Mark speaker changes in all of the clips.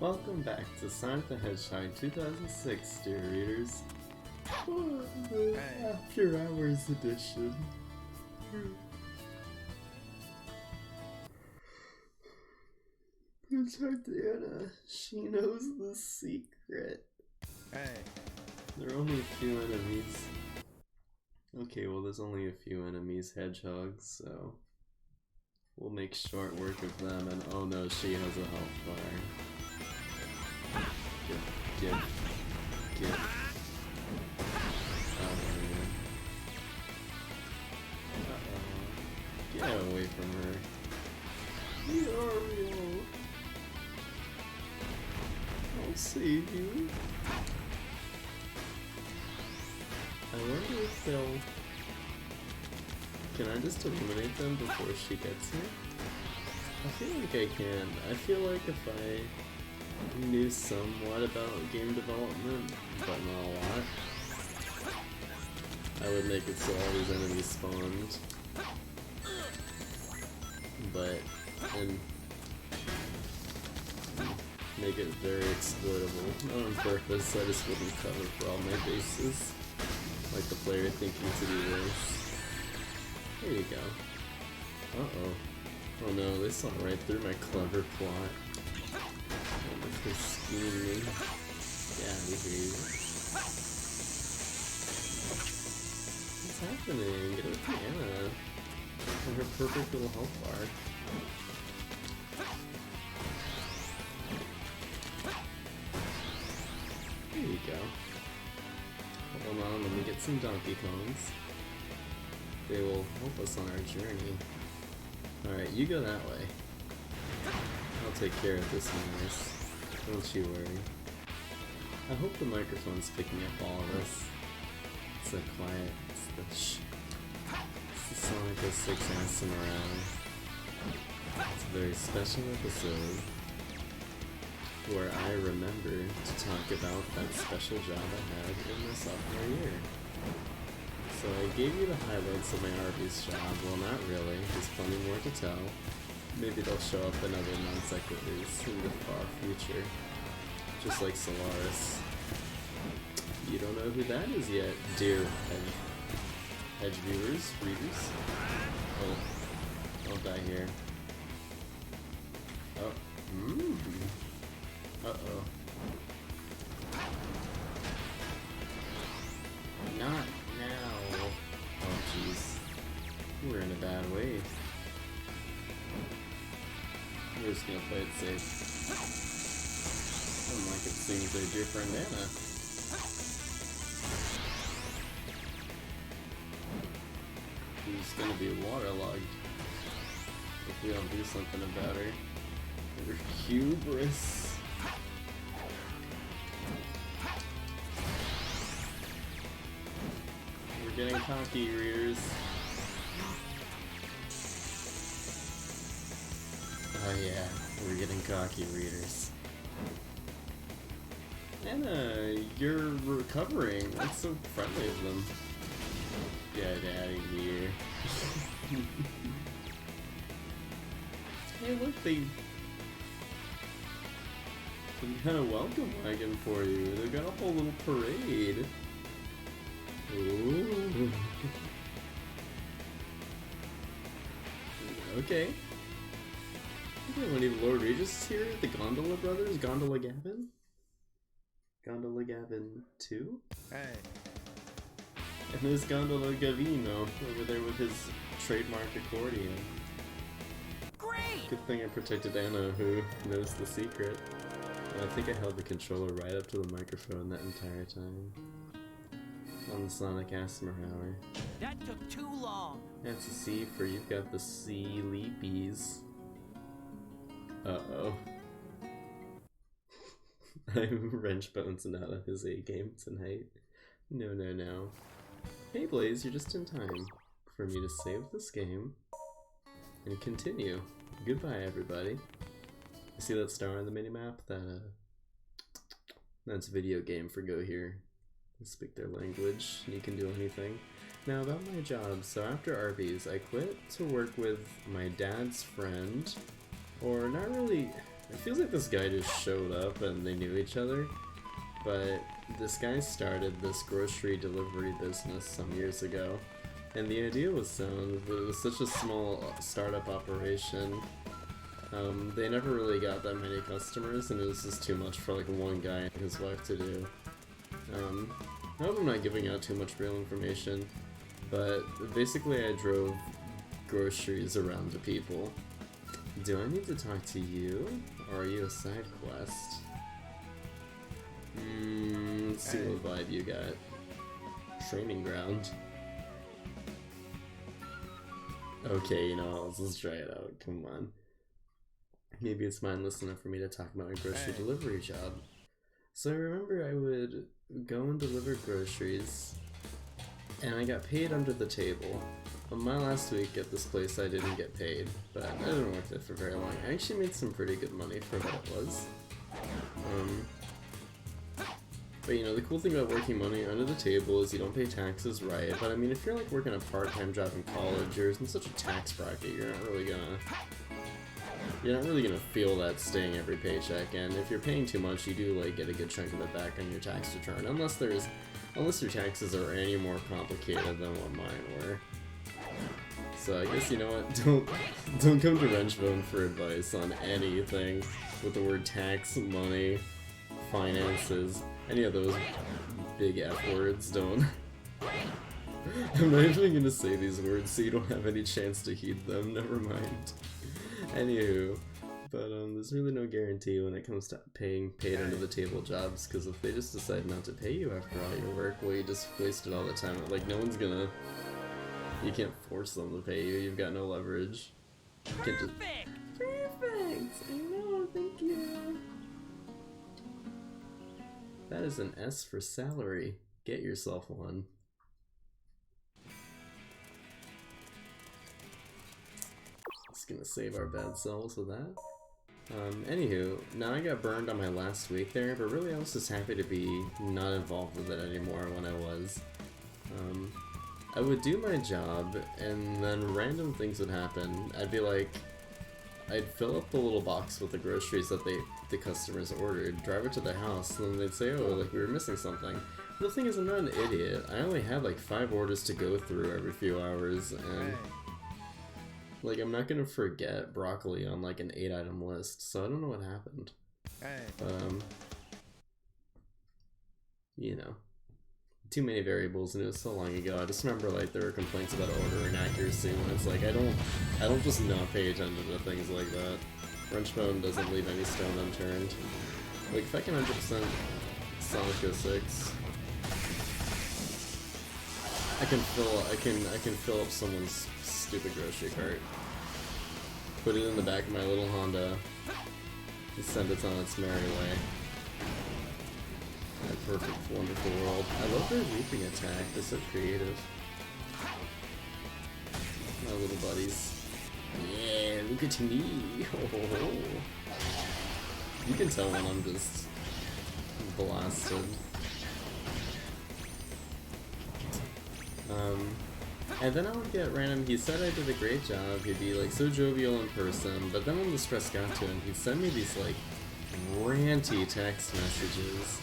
Speaker 1: Welcome back to Sonic the Hedgehog 2006, dear readers. After Hours edition. Protect Anna. She knows the secret.
Speaker 2: Hey.
Speaker 1: There are only a few enemies. Okay, well there's only a few enemies, Hedgehogs, so we'll make short work of them, and oh no, she has a health bar. Get. Oh man. Uh-oh. Get away from her. Mario! I'll save you. I wonder if they'll... Can I just eliminate them before she gets here? I feel like I can. I feel like if I knew somewhat about game development, but not a lot, I would make it so all these enemies spawned. But, and make it very exploitable. Not on purpose, I just wouldn't cover for all my bases. Like the player thinking to do worse. There you go. Uh-oh. Oh no, they saw right through my clever plot. Oh, they're scheming me. Get out of here. What's happening? Get with Anna. And her perfect little health bar. There you go. Hold on, let me get some Donkey Kongs. They will help us on our journey. Alright, you go that way. I'll take care of this mess. Don't you worry. I hope the microphone's picking up all of this. It's so quiet. It's the It's the Sonic 06 ASMR. It's a very special episode where I remember to talk about that special job I had in my sophomore year. So I gave you the highlights of my Arby's job. Well, not really. There's plenty more to tell. Maybe they'll show up in other non-sequiturs in the far future. Just like Solaris. You don't know who that is yet, dear Hedge viewers, readers. Oh, don't die here. Oh, uh-oh. Not now. Oh jeez. We're in a bad way. We're just gonna play it safe. Unlike it seems our dear friend Anna. She's gonna be waterlogged if we don't do something about her. Her hubris. We're getting cocky, readers. Oh yeah, we're getting cocky, readers. Anna, you're recovering. That's so friendly of them. Get out of here. Hey look, they got a welcome wagon for you. They got a whole little parade. Ooh. Okay. When even Lord Regis is here, the Gondola Brothers, Gondola Gavin? Gondola Gavin 2?
Speaker 2: Hey.
Speaker 1: And there's Gondola Gavino over there with his trademark accordion.
Speaker 2: Great!
Speaker 1: Good thing I protected Anna, who knows the secret. And I think I held the controller right up to the microphone that entire time. On the Sonic ASMR Hour.
Speaker 2: That took too long!
Speaker 1: That's a C for you've got the C-leapies. Uh-oh. I'm wrench bouncing out of his A-game tonight. No. Hey Blaze, you're just in time for me to save this game and continue. Goodbye, everybody. You see that star on the minimap? That's video game for Go Here. They speak their language, and you can do anything. Now about my job, so after Arby's, I quit to work with my dad's friend, or not really, It feels like this guy just showed up and they knew each other, but this guy started this grocery delivery business some years ago, and the idea was sound, but it was such a small startup operation. They never really got that many customers, and it was just too much for like one guy and his wife to do. I hope I'm not giving out too much real information, but basically I drove groceries around to people. Do I need to talk to you, or are you a side quest? Let's see what vibe you got. Training ground. Okay, you know what, let's just try it out, come on. Maybe it's mindless enough for me to talk about my grocery delivery job. So I remember I would go and deliver groceries, and I got paid under the table. On my last week at this place I didn't get paid, but I didn't work there for very long. I actually made some pretty good money for what it was. But you know, the cool thing about working money under the table is you don't pay taxes, right? But I mean, if you're like working a part-time job in college, you're in such a tax bracket, you're not really gonna feel that sting every paycheck. And if you're paying too much, you do like get a good chunk of it back on your tax return, unless your taxes are any more complicated than what mine were. So I guess, you know what, don't come to Wrenchbone for advice on anything with the word tax, money, finances, any of those big F words. Don't. I'm not even gonna say these words so you don't have any chance to heed them, never mind. Anywho, but there's really no guarantee when it comes to paid under the table jobs, because if they just decide not to pay you after all your work, well, you just wasted all the time. Like, no one's gonna. You can't force them to pay you. You've got no leverage. You can't just. Perfect. I know. Thank you. That is an S for salary. Get yourself one. Just gonna save our bad selves with that. Anywho, now I got burned on my last week there, but really I was just happy to be not involved with it anymore when I was. I would do my job, and then random things would happen. I'd fill up the little box with the groceries that the customers ordered, drive it to their house, and then they'd say, oh, like, we were missing something. But the thing is, I'm not an idiot. I only had like 5 orders to go through every few hours, and like, I'm not gonna forget broccoli on like an 8-item list, so I don't know what happened. You know. Too many variables, and it was so long ago. I just remember like there were complaints about order inaccuracy when it's like I don't just not pay attention to things like that. Wrenchbone doesn't leave any stone unturned. Like if I can 100% Sonic 06, I can fill up someone's stupid grocery cart, put it in the back of my little Honda, and send it on its merry way. That perfect, wonderful world. I love their leaping attack. They're so creative. My little buddies. Yeah, look at me. Oh. You can tell when I'm just blasted. And then I would get random. He said I did a great job. He'd be like so jovial in person, but then when the stress got to him, he'd send me these like ranty text messages.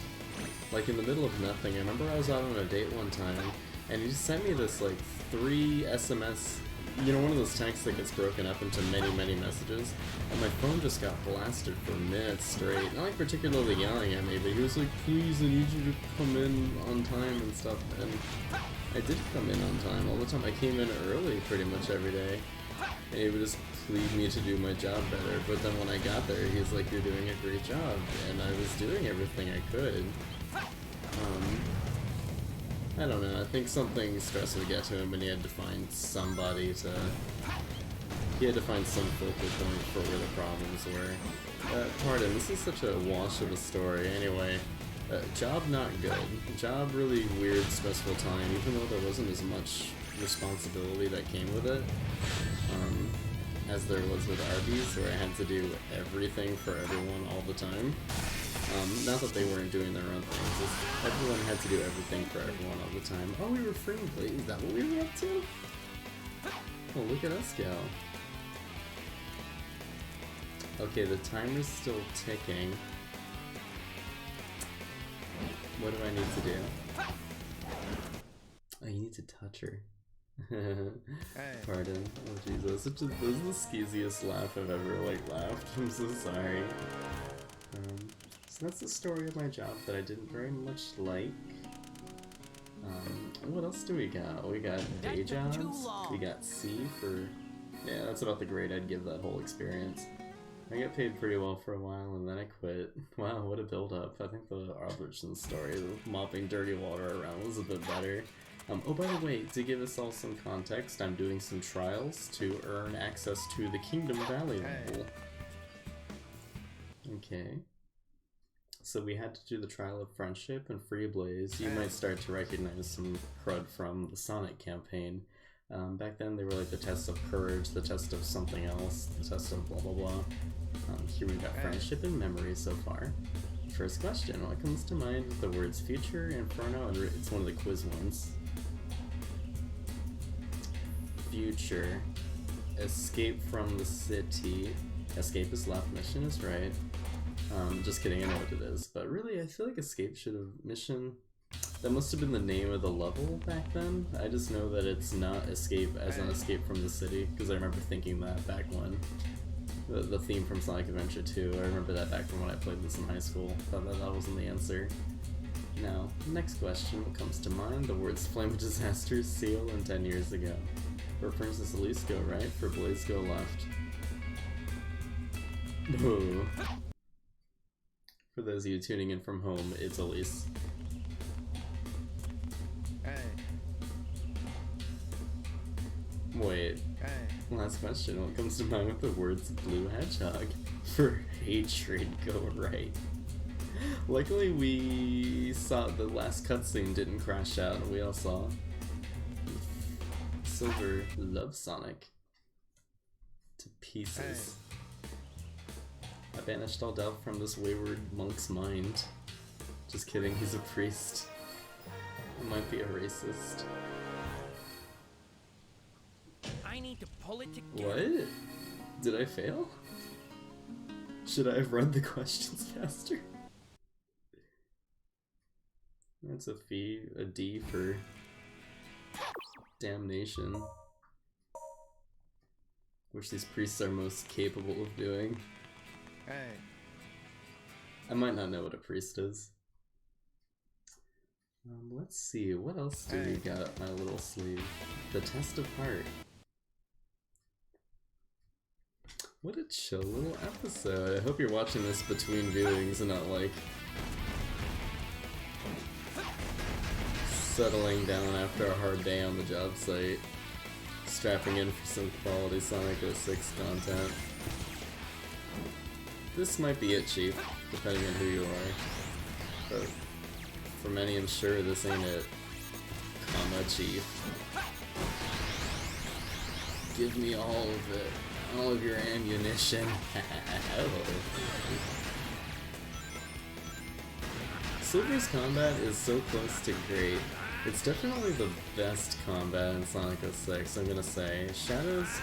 Speaker 1: Like in the middle of nothing. I remember I was out on a date one time, and he just sent me this like 3 SMS, you know, one of those texts that gets broken up into many, many messages, and my phone just got blasted for minutes straight. Not like particularly yelling at me, but he was like, please, I need you to come in on time and stuff, and I did come in on time all the time. I came in early pretty much every day, and he would just plead me to do my job better, but then when I got there, he's like, you're doing a great job, and I was doing everything I could. I don't know, I think something stress would get to him and he had to find somebody to... He had to find some focal point for where the problems were. Pardon, this is such a wash of a story. Anyway, job not good. Job really weird, stressful time, even though there wasn't as much responsibility that came with it. As there was with Arby's, where I had to do everything for everyone all the time. Not that they weren't doing their own things, just everyone had to do everything for everyone all the time. Oh, we were friendly, is that what we were up to? Oh, look at us go. Okay, the timer's still ticking. What do I need to do? Oh, you need to touch her. Pardon. Oh Jesus, this is the skeeziest laugh I've ever laughed. I'm so sorry. So that's the story of my job that I didn't very much like. What else do we got? We got day jobs. We got C for... Yeah, that's about the grade I'd give that whole experience. I got paid pretty well for a while and then I quit. Wow, what a build up. I think the Albertson story, the mopping dirty water around, was a bit better. Oh, by the way, to give us all some context, I'm doing some trials to earn access to the Kingdom Valley level. Okay. So we had to do the Trial of Friendship and Free Blaze. You might start to recognize some crud from the Sonic campaign. Back then they were like the test of courage, the test of something else, the test of blah blah blah. Here we've got friendship and memory so far. First question, what comes to mind with the words future, inferno, and it's one of the quiz ones. Future. Escape from the city. Escape is left, mission is right. Just kidding, I know what it is. But really, I feel like escape should have... Mission... That must have been the name of the level back then. I just know that it's not escape as an escape from the city, because I remember thinking that back when. The theme from Sonic Adventure 2, I remember that back from when I played this in high school. Thought that wasn't the answer. Now, next question, what comes to mind? The words Flame of Disaster, Seal, and 10 years ago. For Princess Elise go right, for Blaze go left. Ooh. For those of you tuning in from home, it's Elise. Wait. Last question. What comes to mind with the words Blue Hedgehog? For hatred, go right. Luckily, we saw the last cutscene didn't crash out. We all saw Silver loves Sonic to pieces. I banished all doubt from this wayward monk's mind. Just kidding, he's a priest. He might be a racist.
Speaker 2: I need to pull it together.
Speaker 1: What? Did I fail? Should I have read the questions faster? That's a D for damnation. Which these priests are most capable of doing. I might not know what a priest is. Let's see, what else do we got up my little sleeve? The Test of Heart. What a chill little episode. I hope you're watching this between viewings and not like settling down after a hard day on the job site, strapping in for some quality Sonic 06 content. This might be it, Chief, depending on who you are. But for many, I'm sure this ain't it. Comma, Chief. Give me all of it. All of your ammunition. Silver's combat is so close to great. It's definitely the best combat in Sonic 06, I'm gonna say. Shadows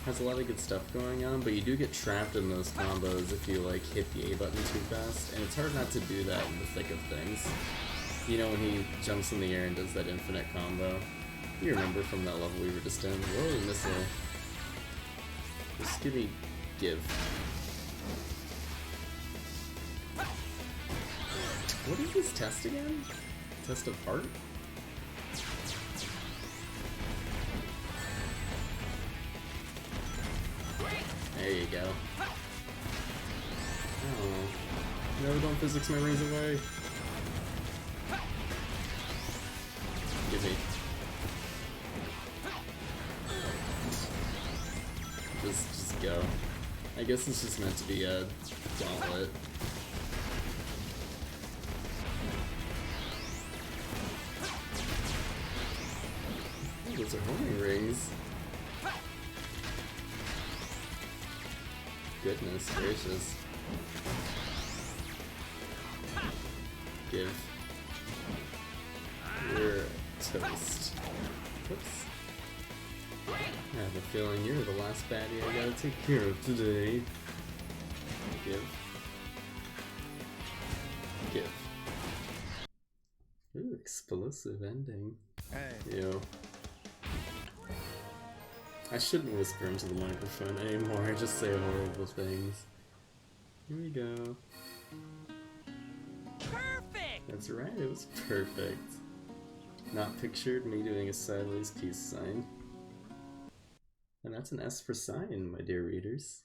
Speaker 1: has a lot of good stuff going on, but you do get trapped in those combos if you like hit the A button too fast, and it's hard not to do that in the thick of things. You know when he jumps in the air and does that infinite combo? You remember from that level we were just in? Whoa, missile. Just give. What is this test again? Test of heart? There you go. Oh. No, don't physics memories away. Give me. Just go. I guess it's just meant to be a gauntlet. Oh, those are homing rings. Goodness gracious. Give. You're toast. Whoops. I have a feeling you're the last baddie I gotta take care of today. Give. Give. Ooh, explosive ending.
Speaker 2: Hey.
Speaker 1: Ew. I shouldn't whisper into the microphone anymore, I just say horrible things. Here we go.
Speaker 2: Perfect.
Speaker 1: That's right, it was perfect. Not pictured me doing a sideways peace sign. And that's an S for sign, my dear readers.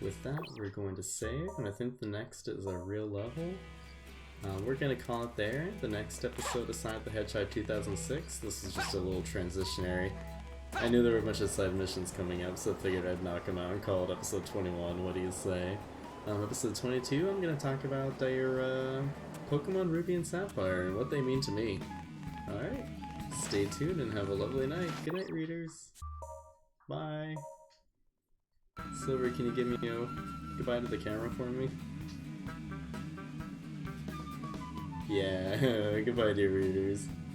Speaker 1: With that, we're going to save, and I think the next is a real level. We're gonna call it there. The next episode of Sonic the Hedgehog 2006. This is just a little transitionary. I knew there were a bunch of side missions coming up, so I figured I'd knock them out and call it episode 21. What do you say? Episode 22, I'm gonna talk about your Pokemon Ruby and Sapphire and what they mean to me. Alright, stay tuned and have a lovely night. Good night, readers. Bye. Silver, can you give me a goodbye to the camera for me? Yeah, goodbye dear readers.